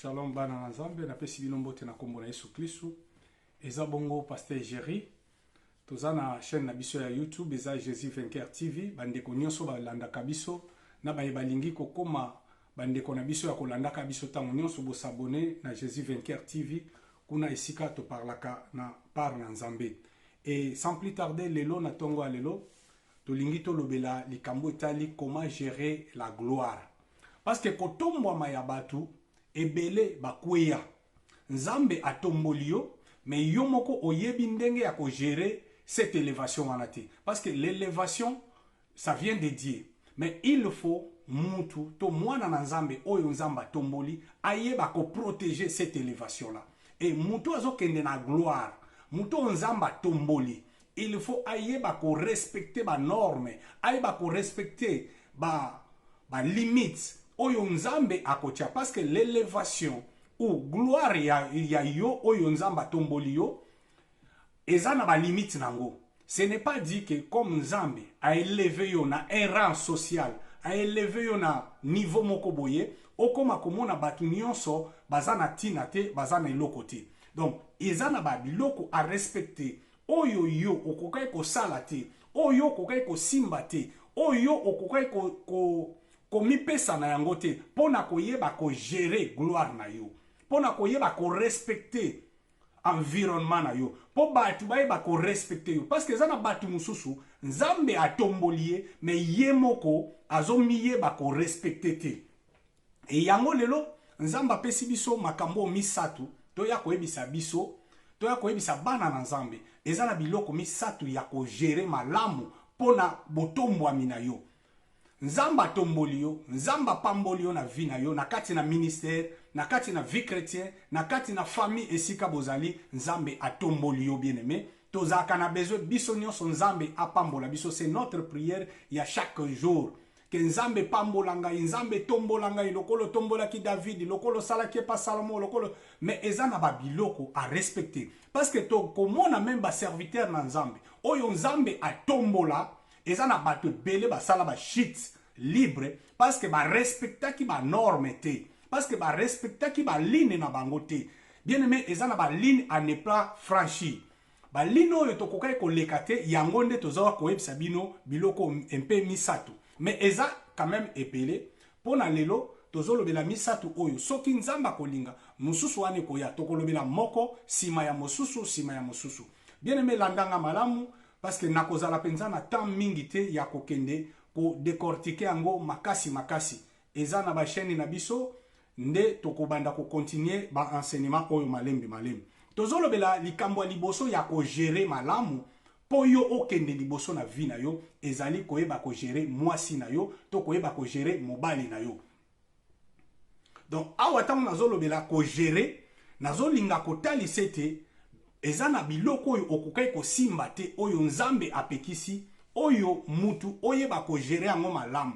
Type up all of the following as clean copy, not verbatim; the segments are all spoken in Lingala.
Shalom bana na Nzambe na pesi bino mbote na kombo na Yesu Kristu. Eza bongo Pasteur Jerry. Toza na chaîne na biso ya YouTube eza Jésus Vainqueur TV. Bandeko nyonso balandaka biso na balingi kokoma bandeko na biso ya kolandaka biso tango nyonso bo s'abonner na Jésus Vainqueur TV. Kuna esika to parlaka na par na Nzambe. Et sans plus tarder lelo na tongo alelo tolingi to lobela likambo etali comment gérer la gloire. Parce que kotombwa mayabatu ebele bakweya Nzambe atombolio mais yo moko oyebi ndenge ya ko gérer cette élévation wanate. Parce que l'élévation ça vient de Dieu. Mais il faut mutu to mwana na Nzambe oyo Nzamba tomboli ayeba ko protéger cette élévation là. Et mutu azokende na gloire, mutu Nzamba tomboli, il faut ayeba ko respecter ba normes, ayeba ko respecter ba limites oyo Nzambe akotia. Parce que l'élévation ou gloire ya yo oyo Nzamba tomboli yo eza na ba limite nango. Ce n'est pas dit que comme Nzambe a élevé yo na un rang social, a élevé yo na niveau moko boye, okoma komona batu nyonso baza na tina te, baza na eloko te. Donc eza na ba biloko a respecter oyo yo okokai ko sala te, oyo okokai ko simba te, oyo okokai ko mipesa na yango te, pona koyeba ko gérer gloire na yo, pona koyeba ko respecter environnement na yo, po batu bayeba ko respecter yo. Parce que zana batu mususu Nzambe atomboliye mais ye moko azomiyeba ko respecter te. Et yango lelo Nzamba pesi biso makambo misatu toya koyebisa biso, toya koyebisa bana na Nzambe ezana biloko misatu ya ko gérer malamu pona botombwami na yo. Nzamba tomboli yo, Nzamba pamboli yo na vie na yo, na kati na ministère, na kati na vie chrétien, na kati na famille esika bozali, Nzambe atomboli yo bien-aimé. Tozaka na besoin biso nyonso Nzambe apambola biso, c'est notre prière ya chaque jour. Que Nzambe pambola ngai, Nzambe tombola ngai, lokolo tombola ki David, lokolo sala ki pa Salomon, lokolo mais ezana ba biloko à respecter. Parce que to komona même ba serviteur na Nzambe, oyo Nzambe atombola ezana bato bele ba sala ba shit libre parce que ba respecta ki ba norme te, parce que ba respecta ki ba ligne na bango te. Bien aimé ezana ba ligne à ne pas franchir. Ba ligne oyo to kokai ko lekate yango nde tozawa ko yebisa bino biloko un peu misatu. Mais eza quand même epelé pona lelo tozolobela misatu oyo soki Nzamba kolinga mususu wane koya tokolobela moko sima ya mosusu sima ya mosusu. Bien aimé landanga malamu parce que nakozala penza na temps mingi te ya kokende ko décortiquer yango makasi eza na ba chaîne na biso nde tokobanda ko continuer ba enseignement oyo malembe tozolobela likambo liboso ya ko gérer malamu po yo okende liboso na vie na yo ezali koyeba ko gérer mwasi na yo to koyeba ko gérer mobali na yo. Donc awa tango nazolobela ko gérer nazolinga kotali sete ezana biloko oyo okokai ko simba te oyo Nzambe apekisi oyo mutu oyeba ko gérer yango malamu.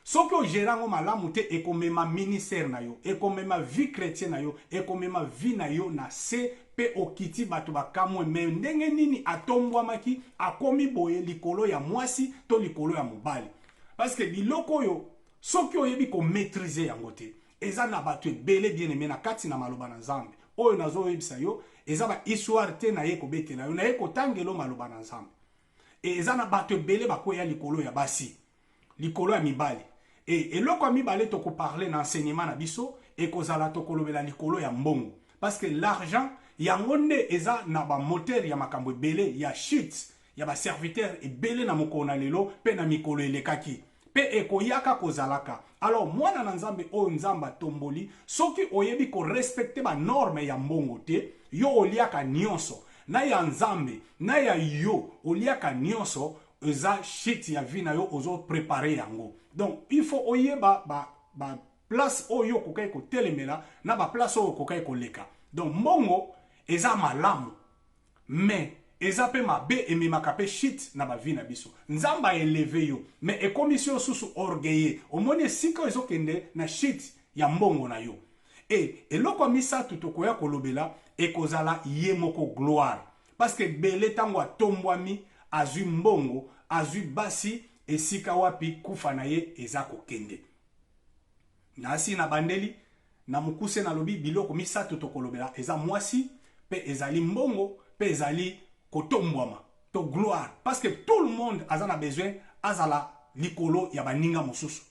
Soki o gérer yango malamu te ekomema ministère na yo, ekomema vie chrétienne na yo, ekomema vie na yo na se pe okiti bato bakamwe me ndenge nini atombwamaki akomi boye likolo ya mwasi to likolo ya mobali. Parce que biloko oyo soki oyebi ko maîtriser yango te ezana bato ebele bien aimé na kati na maloba na Nzambe oyo nazoyebisa yo eza ba histoire te na ye kobetela yo na ye kotangelo maloba na Nzambe. Et ezana bato ebele bakoya likolo ya basi, likolo ya mibali. Et eloko ya mibale toko parler na enseignement na biso e kozala tokolobela likolo ya mbongo. Parce que l'argent yango nde eza na ba moteur ya makambo ebele ya shit ya ba serviteur ebele na mokona lelo pe na mikolo elekaki pe ekoyaka kozalaka. Alors mwana na Nzambe oyo Nzamba tomboli soki oyebi ko respecter ba norme ya mbongo te yo oliaka nyonso na ya Nzambe na ya yo oliaka nyonso eza shit ya vie na yo ozo préparer yango. Donc il faut oyeba ba place oyo kokai ko telemela na ba place oyo kokai ko leka. Donc mbongo eza malamu mais eza pe mabe ememaka pe shit na ba vie na biso. Nzamba eleve yo mais ekomisi susu orgueilleux omoni sika ezokende na shit ya mbongo na yo. Et eloko misatu tokoya kolobela ekozala ye moko gloire. Parce que bele tango atombwami azui mbongo azui basi esika wapi kufa na ye eza kokende. Nasi na bandeli na mukuse na lobi biloko misato tokolobela eza mwasi pe ezali mbongo pe ezali kotombwama to gloire parce que tout le monde a besoin azala likolo ya baninga mosusu.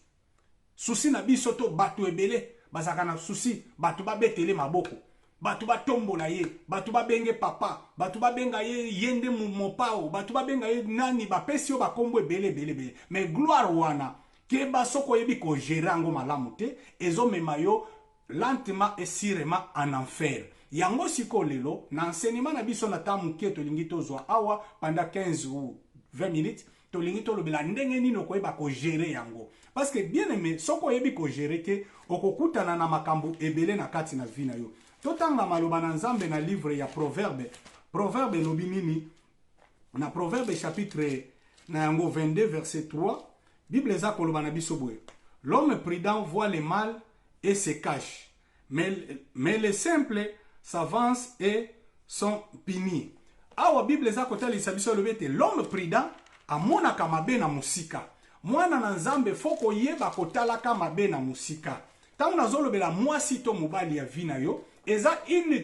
Souci na biso to batu ebele bazaka na souci batu babetele maboko, batu batombola ye, batu babenge papa, batu babenga ye yende mopao, batu babenga ye nani bapesi yo bakombo ebele. Mais gloire wana keba soko yebi ko gérer yango malamu te ezomema yo lentement et sûrement en enfer. Yango siko lelo na enseignement na biso na tamu ke tolingi tozwa awa pendant 15 ou 20 minutes tolingi tolobela ndenge nini koyeba ko gérer yango. Parce que bien aimé soko yebi ko gérer te okokutana na makambo ebele na kati na vie na yo. Totanga maloba na Nzambe na livre ya Proverbe lobi nini na Proverbe chapitre na yango 22 verset 3 Bible eza koloba na biso boye. L'homme prudent voit le mal et se cache, mais les simples s'avancent et sont punis. Awa Bible eza kotalisa biso lobete l'homme prudent amonaka mabe na musika. Mwana na Nzambe foko yeba kotalaka mabe na musika. Tangu nazolobela mwasi to mobali ya vie na yo eza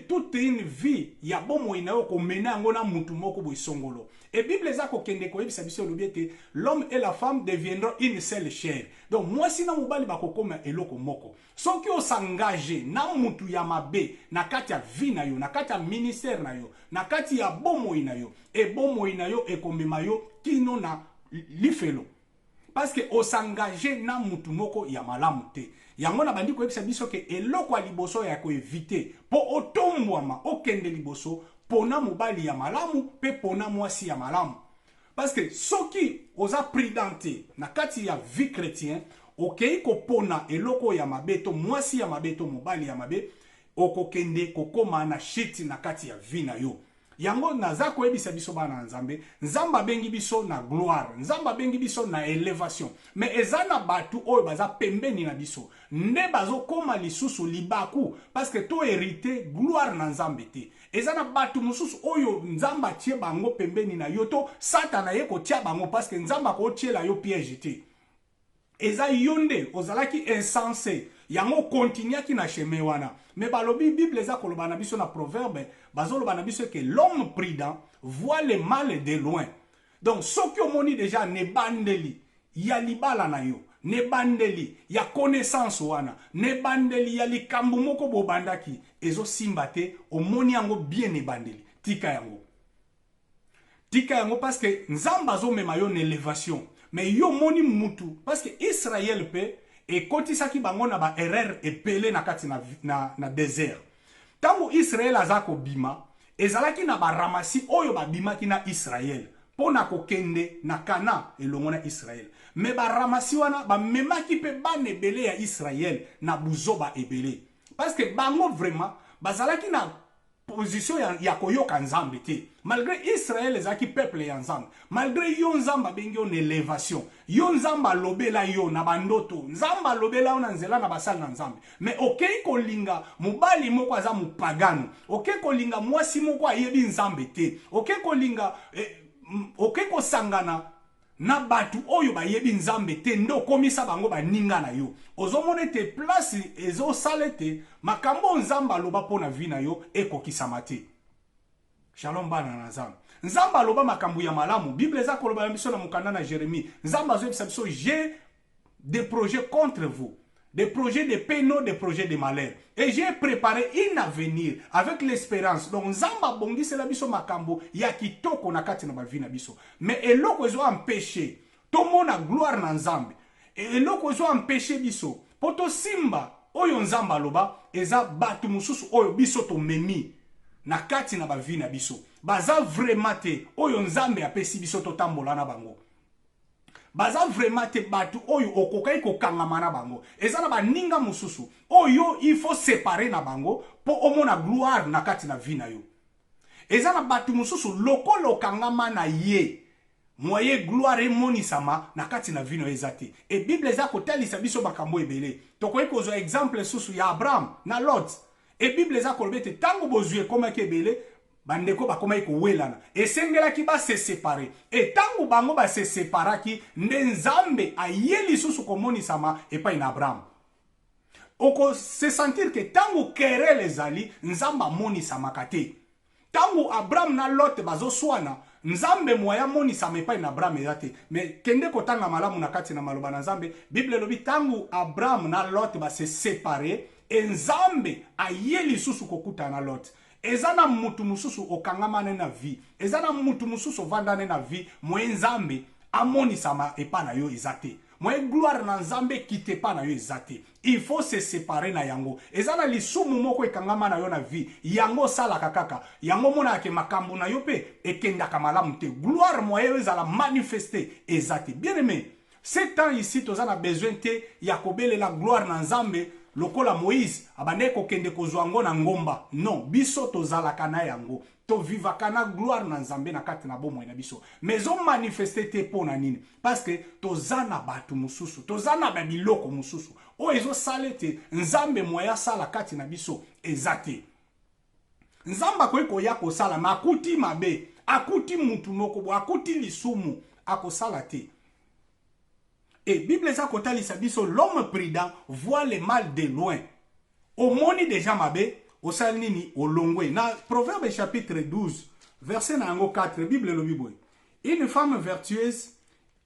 toute une vie ya bomo ina yo komena yango na mutu moko bo isongolo. Et Bible eza kokende koyebisa biso lobiete l'homme et la femme deviendront une seule chair. Donc mwasi na mobali bakokoma eloko moko. Soki o s'engager na mutu ya mabe na kati ya vie na yo, na kati ya ministère na yo, na kati ya bomo ina yo, e bomo ina yo ekomema yo kino na lifelo. Parce que o s'engager na mutu moko ya malamu te. Yango na bandi koyebisa biso ke eloko ya liboso ya ko éviter po otombwama okende liboso pona mobali ya malamu pe pona mwasi ya malamu. Parce que soki oza prudente na kati ya vie chrétien okei ko pona eloko ya mabeto mwasi ya mabeto mobali ya mabe okokende kokoma na shiti na kati ya vie na yo. Yango naza koyebisa biso bana Nzambe, Nzamba bengi biso na gloire, Nzamba bengi biso na élévation. Mais ezana batu oyo baza pembeni na biso, nde bazo koma lisusu libaku parce que to hérité gloire na Nzambe te. Ezana batu mususu oyo Nzamba tie bango pembeni na yo to Satana ye ko tia bango parce que Nzamba ko tiela yo piège te. Eza yonde ozalaki insensé yango continue ki na chemin wana. Mais balobi Bible eza koloba na biso na proverbe bazoloba na biso que l'homme prudent voit le mal de loin. Donc soki omoni déjà ne bandeli ya libala na yo, ne bandeli ya connaissance wana, ne bandeli ya likambo moko bobandaki ezo simba te omoni yango bien ne bandeli tika yango. Tika yango parce que Nzamba zo mema yo na élévation. Mais yo moni mutu parce que Israël pe et kotisaki bango na ba erreur epele na kati na désert. Tango Israël azako bima ezalaki na ba ramasi oyo ba bimaki na Israël pona kokende na Kana elongo na Israël. Mais ba ramasi wana ba memaki pe bane ebele ya Israël na buzoba ebele. Parce que bango vraiment bazalaki na position ya koyoka Nzambe te. Malgré Israël ezaki peuple ya Nzambe, malgré yo Nzamba bengi yo élévation, yo Nzamba lobela yo na bandoto, Nzamba lobela yo na nzela na basali na Nzambe. Mais okei kolinga mobali moko aza mupagano, okei kolinga mwasi moko ayebi Nzambe te, okei kolinga okei kosangana na batu oyo bayebi Nzambe te ndo komisa bango baninga na yo. Ozomone te place ezo salete makambo Nzamba loba pona vi na yo ekokisama te. Shalom bana na Nzamba. Nzamba loba makambo ya malamu. Bible eza koloba biso na mukanda na Jérémie. Nzamba zo biso j'ai des projets contre vous. Des projets de paix, non des projets de malheur. Et j'ai préparé un avenir avec l'espérance. Donc Nzamba bongi c'est la biso makambo ya kitoko na kati na ba vi na biso. Mais eloko ezo empêcher to mona gloire na Nzambe. Eloko ezo empêcher biso poto simba oyo Nzamba loba eza batu mususu oyo biso to memi na kati na ba vi na biso. Baza vraiment te oyo Nzambe apesi biso to tambola na bango. Baza vraiment te batu oyo okokai kokangama na bango. Eza na baninga mususu oyo il faut séparer na bango po omona gloire na kati na vi na yo. Eza na batu mususu lokolo kangama na ye. Moye gloire emonisama na kati na vi na ezate. Et Bible eza kotalisa biso makambo ebele. Tokoki kozwa exemple susu ya Abraham na Lot. Et Bible eza kolobete tango bozue koma kebele bandeko bakoma ko welana. Esengela ki ba se séparer. Et tango bango ba se séparaki nde Nzambe ayeli susu komoni sama epa ina Abraham. oko se sentir que tango querelle ezali nzambe amonisama te. Tango Abraham na Lot bazoswana nzambe moya monisama epai na Abraham eza te. Mais kende kotanga malamu na kati na maloba na nzambe, Bible lobi tango Abraham na Lot ba se séparer, nzambe aye lisusu kokuta na Lot. Eza na mutu mususu okangamane na vie, eza na mutu mususu ovandane na vie, moye nzambe amonisama epai na yo eza te. Moye gloire na nzambe kite pa na yo ezate. Il faut se séparer na yango. Ezana lisumu moko ekangama na yo na vie. Yango sala kakaka. Yango mona ke makambu na yo pe ekendaka malamu te. Gloire moye ezala manifester ezate. Bien aimé, ces temps ici tozana besoin te ya kobele la gloire na nzambe lokola Moïse abande ko kende kozwango na ngomba. Non, biso tozalaka na yango. To vivaka na gloire na nzambe na kati na bomoi na biso. Mais on manifeste te po na nini? Parce que tozana batu mususu, tozana ba biloko mususu. O ezo salete nzambe moya sala kati na biso ezate. Nzamba ko ya ko sala makuti mabe, akuti mutu moko bo, akuti lisumu akosala te. Et Bible za kotalisa biso l'homme prudent voit le mal de loin. Au moni déjà mabe au salnini au longwe. Na Proverbe chapitre 12 verset nango 4 Bible lo biboy. Une femme vertueuse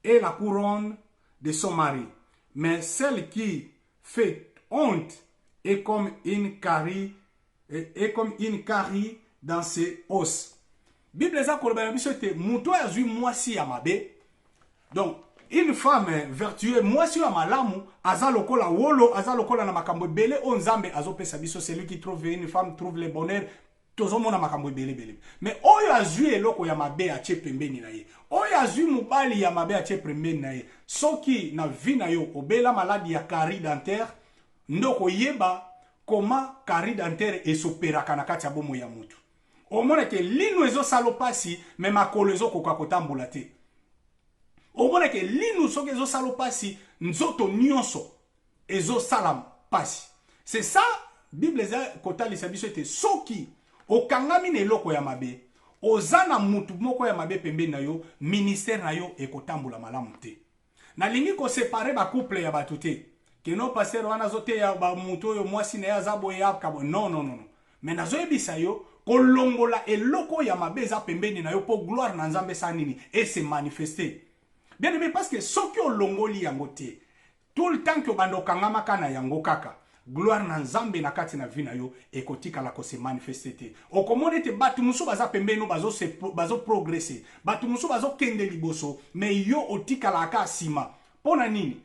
est la couronne de son mari, mais celle qui fait honte est comme une carie dans ses os. Bible za kolba biso te muto azui mwasi ya mabe. Donc une femme vertueuse, mwasi ya malamu, aza lokola wolo, aza lokola na makambo bele, onzambe azopesa biso, celui qui trouve une femme trouve le bonheur, tozomo na makambo bele bele. Mais oyo azui eloko ya mabe ache pembeni na ye. Oyo azui mubali ya mabe ache pembeni na ye. Soki na vi na yo, obela maladi ya carie dentaire, ndoko yeba, koma carie dentaire esoperaka na kati ya bomo ya mutu. Omona ke lino ezo salopasi, me makolo ezo kokakotambola te. Omona ke linu soki ezo salo pasi nzoto nyonso ezo salam pasi. C'est ça Bible za kotalisa biso ete soki okangami na eloko ya mabe, ozana mutu moko ya mabe pembeni na yo, ministère na yo ekotambola malamu te. Na lingi ko séparer ba couple ya batu te. Ke no pasteur wana zote ya ba mutu yo mwasi na ya zabo ya kabo. Non. Mais nazo ebisa yo kolongola eloko ya mabe za pembeni na yo po gloire na nzambe sa nini et se manifester. Bien aimé, parce que ce qui est longoli yangote, tout le temps que bando kangama kana yango kaka, gloire na nzambe na kati na vina yo, ekotika la ko se manifester. Okomone te batu musu baza pembeno bazo progresser, batu musu bazo kende liboso, mais yo otika la ka sima. Pona nini?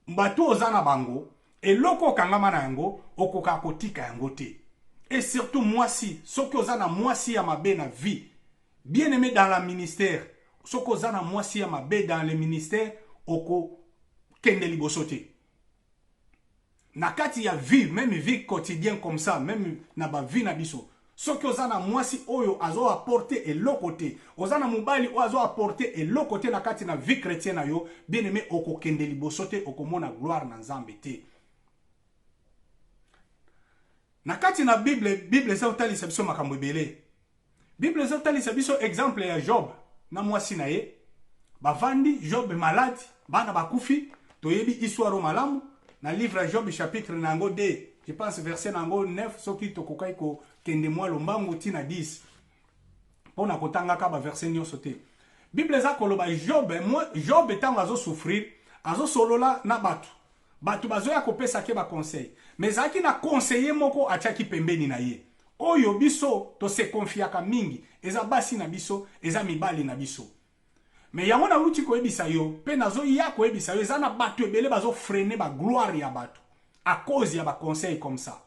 Batu ozana bango, et loko kangama na yango, okoka kotika yangote. Et surtout moi si, ce qui ozana moi si ya mabe na vie, bien aimé dans la ministère, soko zana mwasi ya mabe dans le ministère oko kende libosote. Na kati ya vie, même vie quotidienne comme ça, même na ba vie na biso. Soko zana mwasi oyo azo apporter eloko te. Ozana mubali o azo apporter eloko te na kati na vie chrétienne na yo, bien aimé oko kende libosote oko mona gloire na nzambe te. Na kati na Bible za utalisa biso makambo ebele. Bible za utalisa biso exemple ya Job. Na mwasi na ye, bavandi, Job malade, bana bakufi, toyebi histoire malamu, na livre Job chapitre nango 2, je pense verset nango 9, soki tokokai ko kende mwa lombango tina 10. Pona kotanga ka ba verset nyonso te. Bible za koloba Job etango azo souffrir, azo solola na batu. Batu bazo ya kopesa ke ba conseil. Mais zaki na conseiller moko achaki pembeni na ye. Oyo biso to se confiaka mingi, eza basi na biso, eza mibali na biso. Mais yango na uti ko ebisa yo, pe nazo ya ko ebisa yo, eza na batu ebele bazo freiner ba gloire ya batu à cause ya ba conseil comme ça.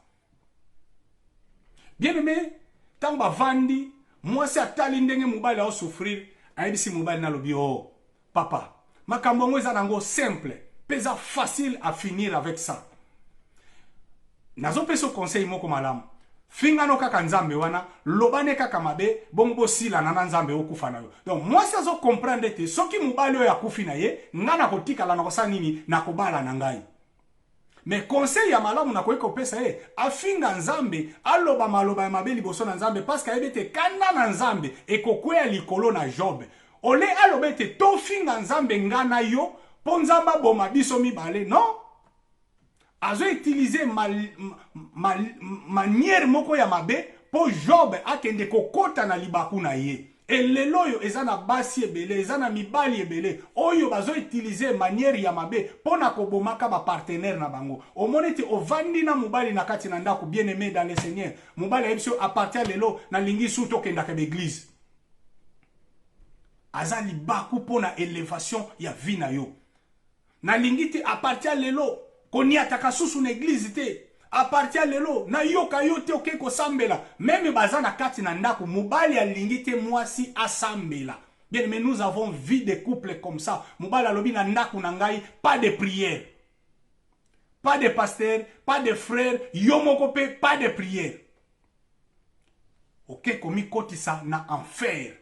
Bien aimé, tant ba vandi, moi c'est atali ndenge mobali a souffrir, ayebisi mobali na lobi oh, papa, makambo ngo eza nango simple, pesa facile à finir avec ça. Nazo peso conseil moko malamu. Fingano kaka nzambe wana, lobane kaka mabe, bongo sila na nzambe okufa na yo. Donc moi ça zo comprendre te soki mobali oyo akufi na ye, ngana kotika la na kosa nini na kobala na ngai. Mais conseil ya malamu na koyeko pesa ye, afinga nzambe, aloba maloba ya mabe liboso na nzambe parce que ayebete kanda na nzambe ekokwea likolo na Job. Ole alobete to finga nzambe ngana yo, po nzamba boma biso mibale, non? azo utiliser manière moko ya mabe po Job akende kokota na libaku na ye. Et lelo oyo eza na basi ebele, eza na mibali ebele, oyo bazo utiliser manière ya mabe pona kobomaka ba partenaire na bango. Omoni te ovandi na mobali na kati na ndako bien aimé dans le Seigneur. Mobali ayebisi a partir lelo na lingi su tokenda ka l'église. Aza libaku pona élévation ya vie na yo. Na lingi te a partir lelo koni ataka susu na église te. A partir lelo na yoka yo te oke ko sambela même baza na kati na ndako mobali alingi te mwasi asambela. Bien mais nous avons vu des couples comme ça. Mobali alobi na ndako na ngai pas de prière. Pas de pasteur, pas de frère, yo moko pe pas de prière. Ok komi kotisa na enfer.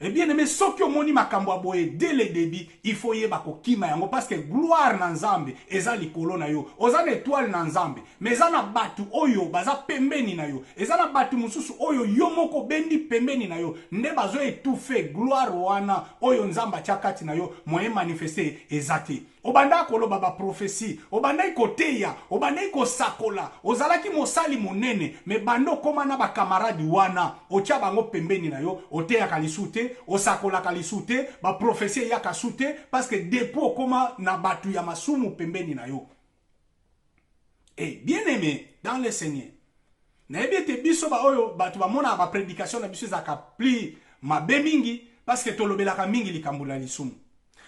Eh bien, mais ce que moni makambo boye dès le début, il faut yeba ko kima yango parce que gloire na nzambe eza likolo na yo. Oza na étoile na nzambe, mais eza na batu oyo baza pembeni na yo. Eza na batu mususu oyo yo moko bendi pembeni na yo. Nde bazo étouffer gloire wana oyo nzamba chakati na yo moyen manifester ezate. Obanda koloba ba prophétie, obanda ikoteya, obanda ikosakola, ozalaki mosali monene, me bando koma na ba camarade wana, otia bango pembeni na yo, oteya kalisute, osakola kalisute, ba prophétie ya kasute, parce que depo koma na batu ya masumu pembeni na yo. Et bien aimé dans le Seigneur, na ebete biso ba oyo batu ba mona ba prédication na biso za kapli mabe mingi, parce que tolobelaka mingi likambula lisumu.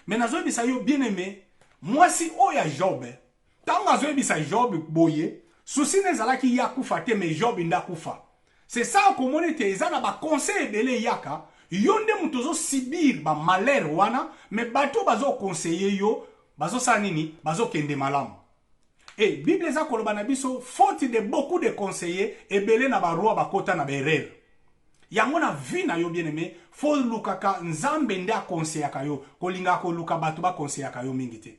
Mais nazo bisa yo bien aimé, moi si oya Job, tant azo bisa Job boye, souci nezalaki ya kufa te mais Job nda kufa. C'est ça komone te ezana ba conseil ebele yaka, yonde mutozo sibir ba malheur wana, mais bato bazo conseiller yo, bazo sa nini, bazo kende malamu. Et Bible za koloba na biso faute de beaucoup de conseillers ebele na ba roi bakota na berere. Yango na vie na yo bien aimé, faut lukaka nzambe nde akonseyaka yo, kolinga ko luka bato ba konseyaka yo mingi te.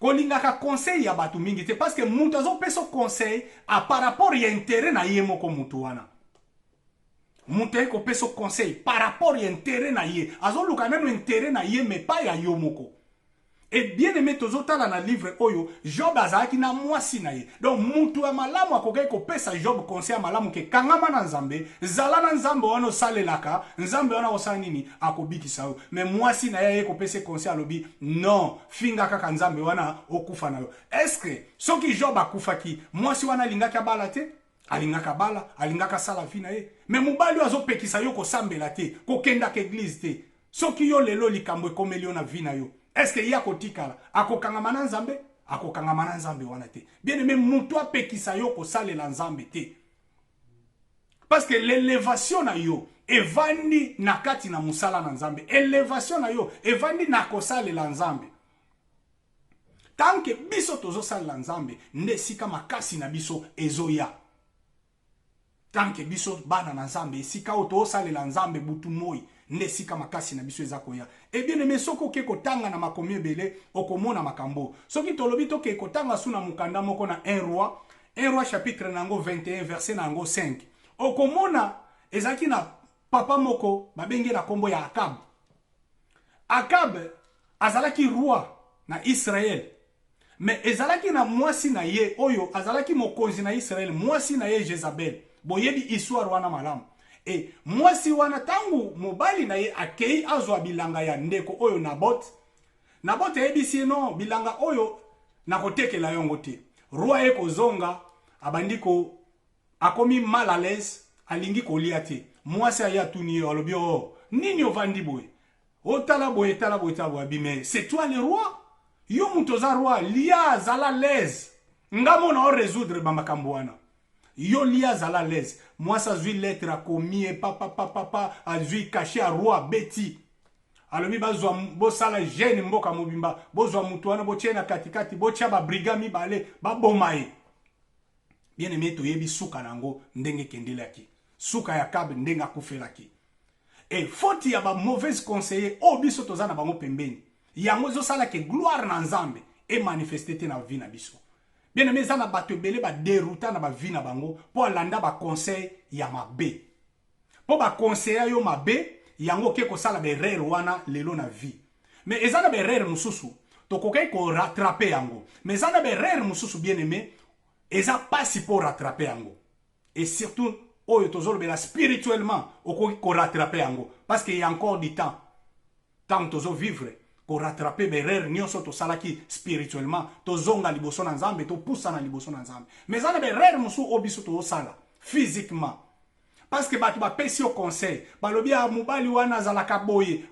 Kolinga ka conseil ya bato mingi te parce que mutu azo peso conseil a par rapport ya intérêt na ye moko mutu wana. Mutu ko peso conseil par rapport ya intérêt na ye, azo luka nano intérêt na ye mais pas ya yo moko. Et bien aimé tozotala na livre oyo Job azalaki na mwasi na ye. Donc mutu ya malamu akokai ko pesa Job conseil malamu ke kangama na nzambe, zala na nzambe wana osalelaka, nzambe wana osala nini akobikisa yo. Mais mwasi na ye ko pesa conseil alobi non, finga kaka nzambe wana okufa na yo. Est-ce que soki Job akufaki, mwasi wana lingaka bala te? Alingaka bala, alingaka sala vie na ye. Mais mobali azopekisa yo ko sambela te, ko kenda ke église te. Soki yo lelo likambo ekomeli yo na vie na yo. Est-ce que y a kotikala akokangama na nzambe akokangama na nzambe wana te. Bien aimé mutu apekisa yo ko salela nzambe te. Parce que l'élévation na yo evandi na kati na musala na nzambe. Élévation na yo evandi na ko salela nzambe. Tant que biso tozo salela nzambe nde sika makasi na biso ezoya. Tant que biso bana na nzambe sika oto salela nzambe butu moi nde sika makasi na biso ezako ya. Et bien aimé soko ke kotanga na makomi ebele okomona makambo. Soki tolobi to ke kotanga suna mukanda moko na 1 roi chapitre nango 21 verset nango 5. Okomona ezaki na papa moko babenge na kombo ya Akab. Akab azalaki roi na Israël. Mais ezalaki na mwasi na ye oyo azalaki mokonzi na Israël, mwasi na ye Jezabel. Boyebi histoire wana malamu. Et mwasi wana tangu mobali na ye akei azwa bilanga ya ndeko oyo Nabot. Nabot ebisi no bilanga oyo nakotekela yongo te. Roi eko zonga abandiko akomi mal à l'aise alingi kolia te. Mwasi aya tuni alobi o nini ovandi boye. Otala boye tala boye mais c'est toi le roi. Yo mutoza roi lia zala l'aise. Ngamo na o résoudre bamakambo wana. Yo lia zala l'aise. Moi ça zui lettre a commis papa a zui caché à roi Betty. Alobi bazwa bo sala jeune mboka mobimba bozwa mutu wana bo tiena katikati bo tia ba brigami bale ba bomae. Bien aimé to yebi suka nango ndenge kendelaki. Suka ya Akab ndenge akufelaki. Et faute ya ba mauvais conseiller o biso tozana bango pembeni. Yango zo sala ke gloire na nzambe e manifester te na vie na biso. Bien aimé zana bato ebele ba dérouta na ba vie na bango po alanda ba conseil ya mabe. Po ba conseiller yo mabe yango ke ko sala be rere wana lelo na vie. Mais ezana be rere mususu tokokai ko rattraper yango. Mais ça na be rare mususu bien aimé, eza pas si pour rattraper yango. Et surtout oyo tozolobela spirituellement okoki ko rattraper yango parce qu'il y a encore du temps. Tant tozo vivre pour rattraper berere nyonso to salaki spirituellement to zonga liboso na nzambe to poussa na liboso na nzambe. Mais ça na berere musu obiso to sala physiquement. Parce que batu ba pesi au conseil, balobi a mobali wana azalaka boye,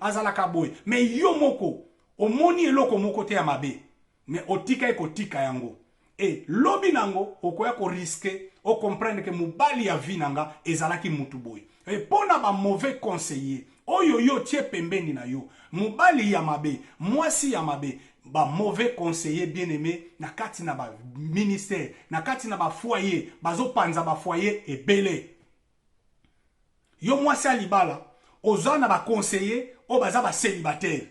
mais yo moko omoni eloko moko te ya mabe. Mais otika eko tika yango. Et lobi nango okoya ko risquer o comprendre que mobali ya vinanga ezalaki mutu boye. Et pona ba mauvais conseiller, oyo yo tie pembeni na yo, mobali ya mabe, mwasi ya mabe, ba mauvais conseiller bien aimé na kati na ba ministère, na kati na ba foyer, bazo panza ba foyer ebele. Yo mwasi ya libala, oza na ba conseiller, o baza ba célibataire.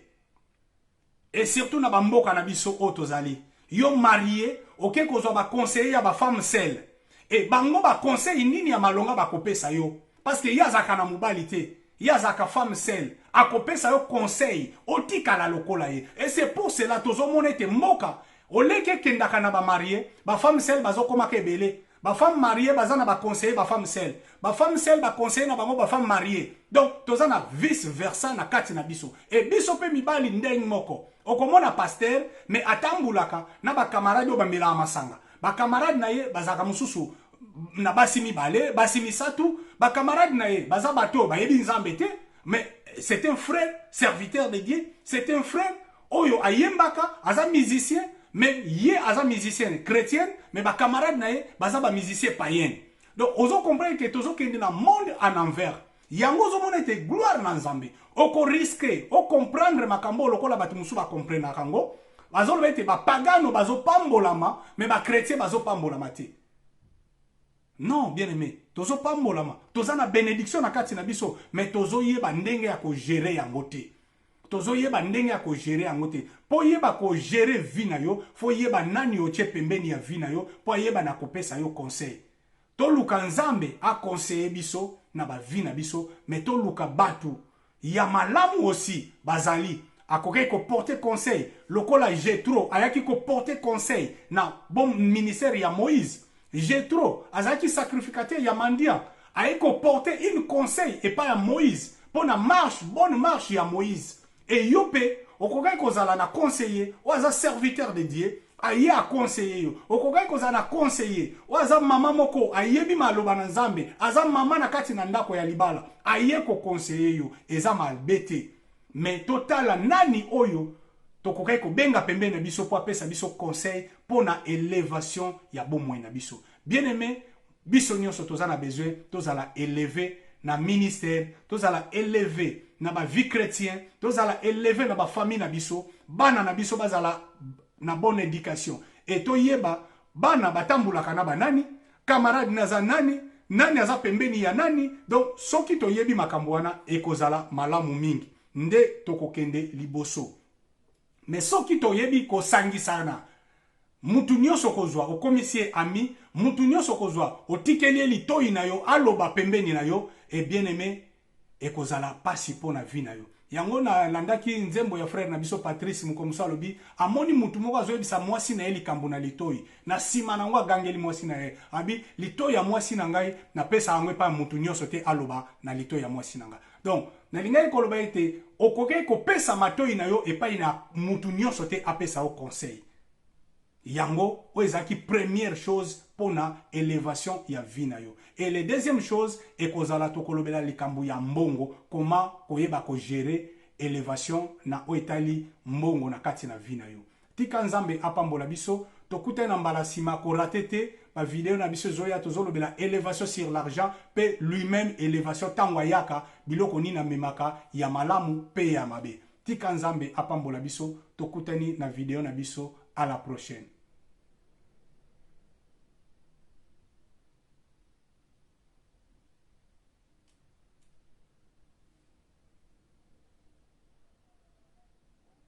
Et surtout na ba mboka na biso o tozali. Yo marié, ok kozwa ba conseiller ya ba femme seule. Et bango ba conseil nini ya malonga ba kopesa yo. Parce que yazaka na mobali te, yazaka femme seule, a kopesa yo conseil, otika la lokola ye. Et c'est pour cela tozo monete mboka, oleke kendaka na ba marié, ba femme seule bazo komaka ebele. Ba femme mariée baza na ba conseiller ba femme seule. Ba femme seule ba conseiller na bango ba femme mariée. Donc toza na vice versa na kati na biso. Et biso pe mibali ndeng moko. Okomona pasteur mais atambulaka na ba camarade o ba mela masanga. Ba camarade na ye bazaka mususu na basi mibale, basi misatu, ba camarade na ye baza bato ba yebi nzambe te, mais c'est un frère serviteur de Dieu, c'est un frère oyo ayembaka aza musicien. Mais yé aza musicien chrétien, mais ba camarade nae baza ba musicien païen. Donc ozo comprendre que tozo kende na monde en envers. Yango zo monete gloire na nzambe. Oko risque, o comprendre makambo lokola batu musu ba comprendre kango. Bazo lobete ba pagano bazo pambolama, mais ba chrétien bazo pambolama te. Non, bien aimé, tozo pambolama. Toza na bénédiction na kati na biso, mais tozo yeba ndenge ya ko gérer yango te. Tozo yeba ndenge ya ko gérer yango te. Po yeba ko gérer vie na yo, fo yeba nani yo tie pembeni ya vie na yo, po yeba na kopesa yo conseil. To luka nzambe a conseiller biso na ba vie na biso, mais to luka batu ya malamu aussi bazali akoke ko porter conseil. Lokola Jétro ayaki ko porter conseil na bon ministère ya Moïse. Jétro azaki sacrificateur ya Mandia ayaki ko porter une conseil et pas ya Moïse. Pour na marche, bonne marche ya Moïse. Et yope, okokai kozala na conseiller, oaza serviteur de Dieu, aye a conseiller yo. Okokai kozala na conseiller, oaza mama moko, ayebi maloba na nzambe, aza mama na kati na ndako ya libala, aye ko conseiller yo, eza malbete. Mais totala nani oyo, tokokai ko benga pembeni na biso po apesa biso conseil pour na élévation ya bomoi na biso. Bien aimé, biso nyonso toza na besoin, tozala élevé na ministère, tozala élevé na ba vie chrétien, tozala élevé na ba famille na biso, bana na biso bazala na bonne éducation. Et to yeba bana batambulaka na banani, camarade naza nani, nani aza pembeni ya nani. Donc soki to yebi makambo wana ekozala malamu mingi. Nde tokokende liboso. Mais soki to yebi ko sangisana, mutu nyonso kozwa okomisie ami, mutu nyonso kozwa otikeli litoi na yo, aloba pembeni na yo, et bien aimé ekozala pasi po na vie na yo. Yango na landaki nzembo ya frère na biso Patrice Mukomusa lobi amoni mutu moko azoyebisa mwasi na ye likambo na litoi. Na sima na ngo agangeli mwasi na ye. Abi litoi ya mwasi na ngai na pesa yango pa mutu nyonso te aloba na litoi ya mwasi na ngai. Donc na lingai koloba ete okoke ko pesa matoi na yo epai na mutu nyonso te apesa o conseil. Yango oezaki première chose pour na élévation ya vie na yo. Et la deuxième chose est kozala tokolobela likambo ya mbongo, comment koyeba ko gérer élévation na oetali mbongo na kati na vie na yo. Tika nzambe apambola biso, tokute na mbala sima ko ratete ba vidéo na biso zoya tozolobela élévation sur l'argent pe lui-même élévation tangwa yaka biloko ni na memaka ya malamu pe ya mabe. Tika nzambe apambola biso, tokutani na vidéo na biso, à la prochaine.